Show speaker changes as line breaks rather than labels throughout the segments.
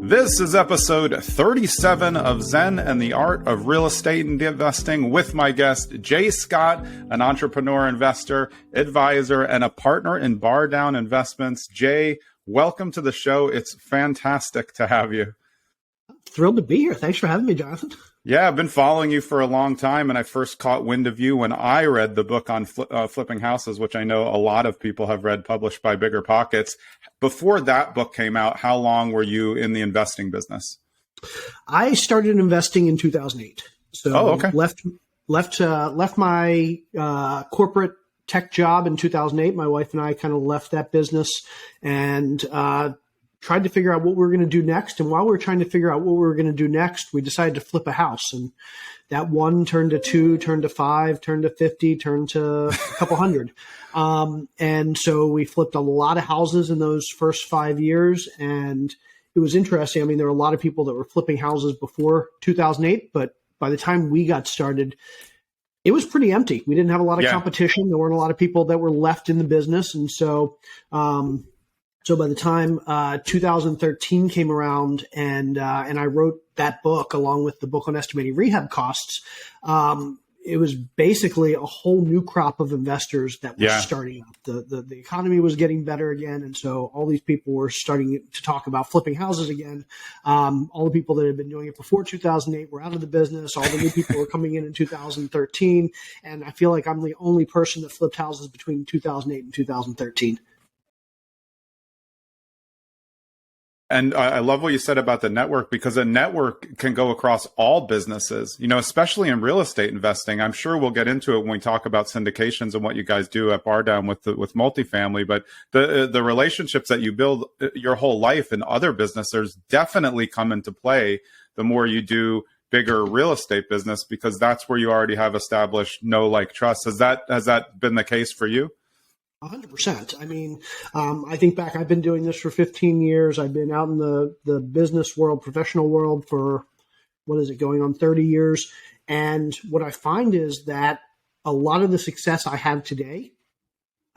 This is episode 37 of Zen and the Art of Real Estate and Investing with my guest, Jay Scott, an entrepreneur, investor, advisor, and a partner in Bar Down Investments. Jay, welcome to the show. It's fantastic to have you.
Thrilled to be here. Thanks for having me, Jonathan.
Yeah, I've been following you for a long time, and I first caught wind of you when I read the book on flipping houses, which I know a lot of people have read, published by Bigger Pockets. Before that book came out, how long were you in the investing business?
I started investing in 2008. So left my corporate tech job in 2008. My wife and I kind of left that business and tried to figure out what we were going to do next. And while we were trying to figure out what we were going to do next, we decided to flip a house. And that one turned to two, turned to five, turned to 50, turned to a couple hundred. And so we flipped a lot of houses in those first 5 years. And it was interesting. I mean, there were a lot of people that were flipping houses before 2008, but by the time we got started, it was pretty empty. We didn't have a lot of competition. There weren't a lot of people that were left in the business. And so, so by the time 2013 came around and I wrote that book along with the book on estimating rehab costs, it was basically a whole new crop of investors that were starting up. The economy was getting better again, and so all these people were starting to talk about flipping houses again. All the people that had been doing it before 2008 were out of the business. All the new people were coming in 2013, and I feel like I'm the only person that flipped houses between 2008 and 2013.
And I love what you said about the network, because a network can go across all businesses, you know, especially in real estate investing. I'm sure we'll get into it when we talk about syndications and what you guys do at Bar Down with multifamily. But the relationships that you build your whole life in other businesses definitely come into play the more you do bigger real estate business, because that's where you already have established know, like, trust. Has that been the case for you?
100%. I mean, I think back, I've been doing this for 15 years. I've been out in the business world, professional world for, going on 30 years. And what I find is that a lot of the success I have today,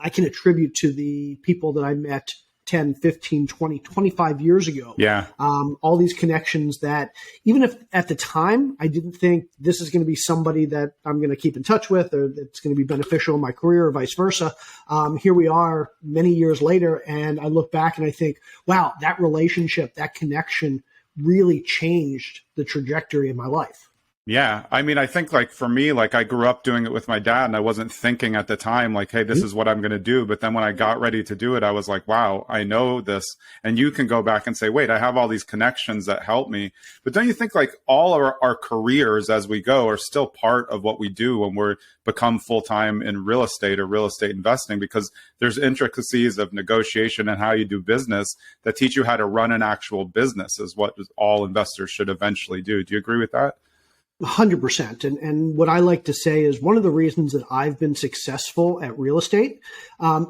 I can attribute to the people that I met 10, 15, 20, 25 years ago.
Yeah.
All these connections that even if at the time I didn't think this is going to be somebody that I'm going to keep in touch with or that's going to be beneficial in my career or vice versa. Here we are many years later, and I look back and I think, wow, that relationship, that connection really changed the trajectory of my life.
Yeah. I mean, I think, like, for me, like, I grew up doing it with my dad, and I wasn't thinking at the time, like, hey, this is what I'm going to do. But then when I got ready to do it, I was like, wow, I know this. And you can go back and say, wait, I have all these connections that help me. But don't you think, like, all our careers as we go are still part of what we do when we're become full-time in real estate or real estate investing? Because there's intricacies of negotiation and how you do business that teach you how to run an actual business, is what all investors should eventually do. Do you agree with that?
100%. And what I like to say is one of the reasons that I've been successful at real estate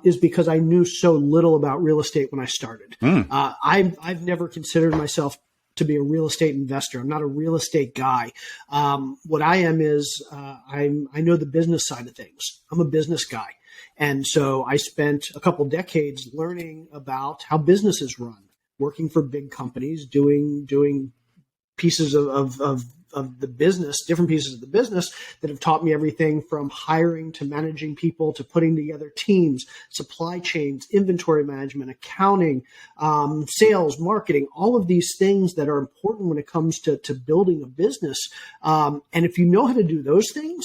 is because I knew so little about real estate when I started. I've never considered myself to be a real estate investor. I'm not a real estate guy. What I am is I know the business side of things. I'm a business guy. And so I spent a couple decades learning about how businesses run, working for big companies, doing pieces of the business, different pieces of the business that have taught me everything from hiring to managing people to putting together teams, supply chains, inventory management, accounting, sales, marketing, all of these things that are important when it comes to building a business. And if you know how to do those things,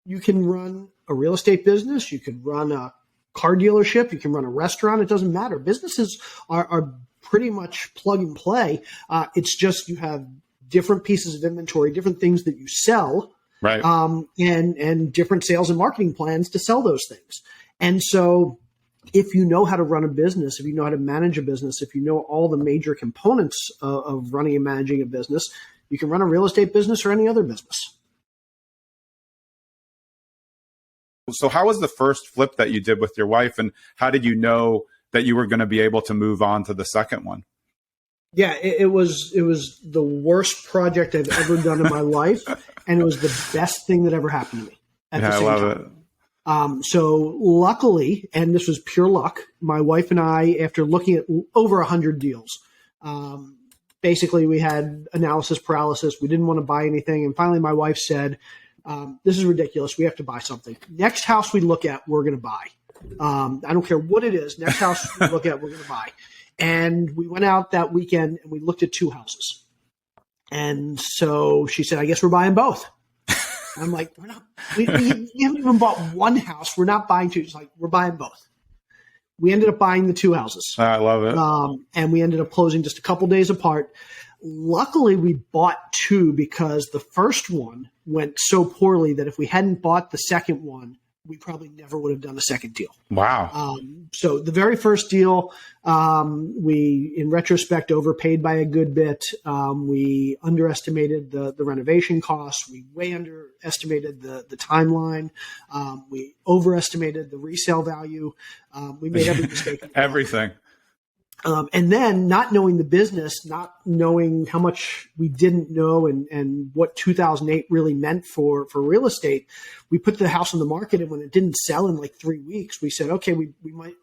you can run a real estate business, you can run a car dealership, you can run a restaurant. It doesn't matter. Businesses are pretty much plug and play. It's just you have different pieces of inventory, different things that you sell,
right?
And different sales and marketing plans to sell those things. And so if you know how to run a business, if you know how to manage a business, if you know all the major components of running and managing a business, you can run a real estate business or any other business.
So how was the first flip that you did with your wife, and how did you know that you were going to be able to move on to the second one?
Yeah, it was the worst project I've ever done in my life, and it was the best thing that ever happened to me at the same time. It. So luckily, and this was pure luck, my wife and I, after looking at over 100 deals, basically we had analysis paralysis. We didn't want to buy anything. And finally my wife said, this is ridiculous. We have to buy something. Next house we look at, we're going to buy. I don't care what it is. Next house we look at, we're going to buy. And we went out that weekend and we looked at 2 houses. And so she said, I guess we're buying both. And I'm like, we haven't even bought one house. We're not buying 2. She's like, we're buying both. We ended up buying the 2 houses.
I love it.
And we ended up closing just a couple days apart. Luckily, we bought 2 because the first one went so poorly that if we hadn't bought the second one, we probably never would have done a second deal.
Wow.
So the very first deal, we, in retrospect, overpaid by a good bit. We underestimated the renovation costs. We way underestimated the timeline. We overestimated the resale value. We made every mistake.
Everything.
And then not knowing the business, not knowing how much we didn't know and what 2008 really meant for real estate, we put the house on the market. And when it didn't sell in like 3 weeks, we said, okay, we might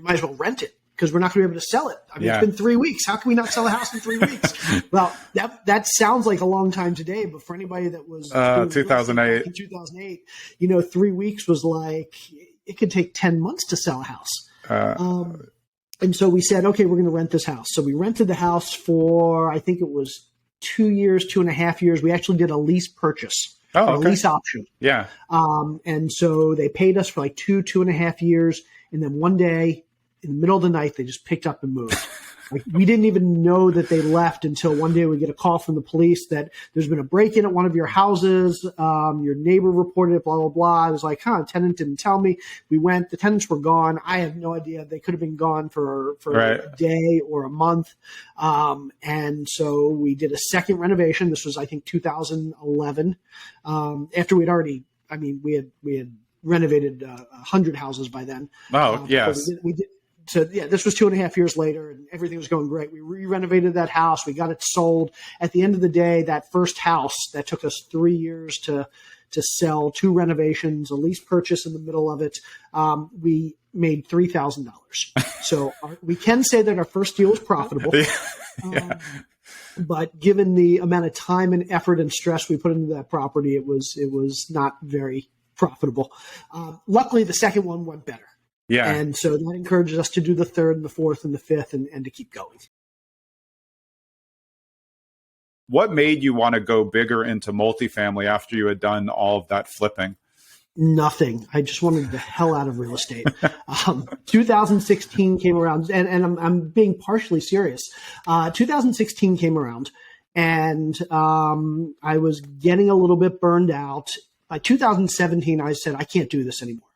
as well rent it because we're not going to be able to sell it. I mean, It's been 3 weeks. How can we not sell a house in 3 weeks? Well, that sounds like a long time today, but for anybody that was
2008,
in 2008, 3 weeks was like, it could take 10 months to sell a house. And so we said, okay, we're going to rent this house. So we rented the house for, I think it was 2 years, 2.5 years. We actually did a lease purchase, a lease option.
Yeah.
And so they paid us for like 2.5 years. And then one day in the middle of the night, they just picked up and moved. Like, we didn't even know that they left until one day we get a call from the police that there's been a break-in at one of your houses. Your neighbor reported it, blah, blah, blah. I was like, tenant didn't tell me. We went. The tenants were gone. I have no idea. They could have been gone for a day or a month. And so we did a second renovation. This was, I think, 2011. After we had renovated 100 houses by then.
Oh, yes.
We did. So yeah, this was 2.5 years later and everything was going great. We re-renovated that house. We got it sold. At the end of the day, that first house that took us 3 years to sell, 2 renovations, a lease purchase in the middle of it, we made $3,000. So we can say that our first deal was profitable.
Yeah.
But given the amount of time and effort and stress we put into that property, it was not very profitable. Luckily, the second one went better.
Yeah.
And so that encourages us to do the third and the fourth and the fifth and to keep going.
What made you want to go bigger into multifamily after you had done all of that flipping?
Nothing. I just wanted the hell out of real estate. 2016 came around, and I'm being partially serious. 2016 came around, and I was getting a little bit burned out. By 2017, I said, I can't do this anymore.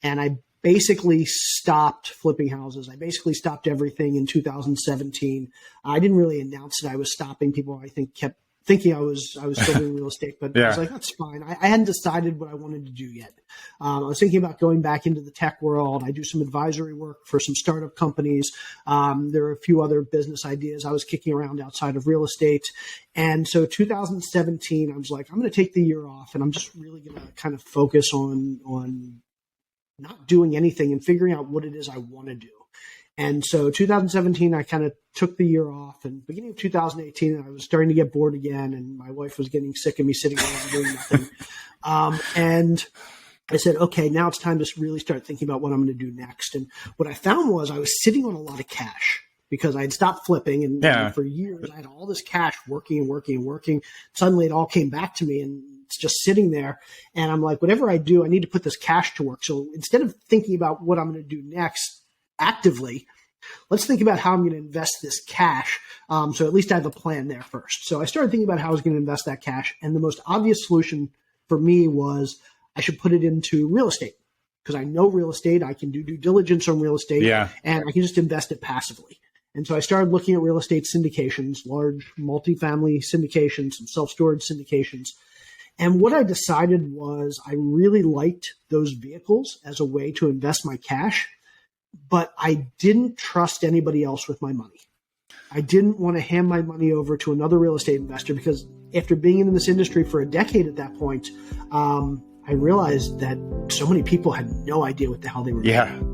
And I basically stopped flipping houses. I basically stopped everything in 2017. I didn't really announce that I was stopping. People, I think, kept thinking I was still doing real estate, but I was like, that's fine. I hadn't decided what I wanted to do yet. I was thinking about going back into the tech world. I do some advisory work for some startup companies. There are a few other business ideas I was kicking around outside of real estate. And so 2017, I was like, I'm going to take the year off and I'm just really going to kind of focus on not doing anything and figuring out what it is I want to do. And so 2017, I kind of took the year off, and beginning of 2018, I was starting to get bored again, and my wife was getting sick of me sitting around doing nothing. And I said, okay, now it's time to really start thinking about what I'm going to do next. And what I found was I was sitting on a lot of cash because I had stopped flipping, and for years I had all this cash working and working and working. Suddenly it all came back to me, and it's just sitting there. And I'm like, whatever I do, I need to put this cash to work. So instead of thinking about what I'm going to do next actively, let's think about how I'm going to invest this cash. So at least I have a plan there first. So I started thinking about how I was going to invest that cash. And the most obvious solution for me was I should put it into real estate because I know real estate. I can do due diligence on real estate and I can just invest it passively. And so I started looking at real estate syndications, large multifamily syndications and self-storage syndications. And what I decided was I really liked those vehicles as a way to invest my cash, but I didn't trust anybody else with my money. I didn't want to hand my money over to another real estate investor because after being in this industry for a decade at that point, I realized that so many people had no idea what the hell they were doing.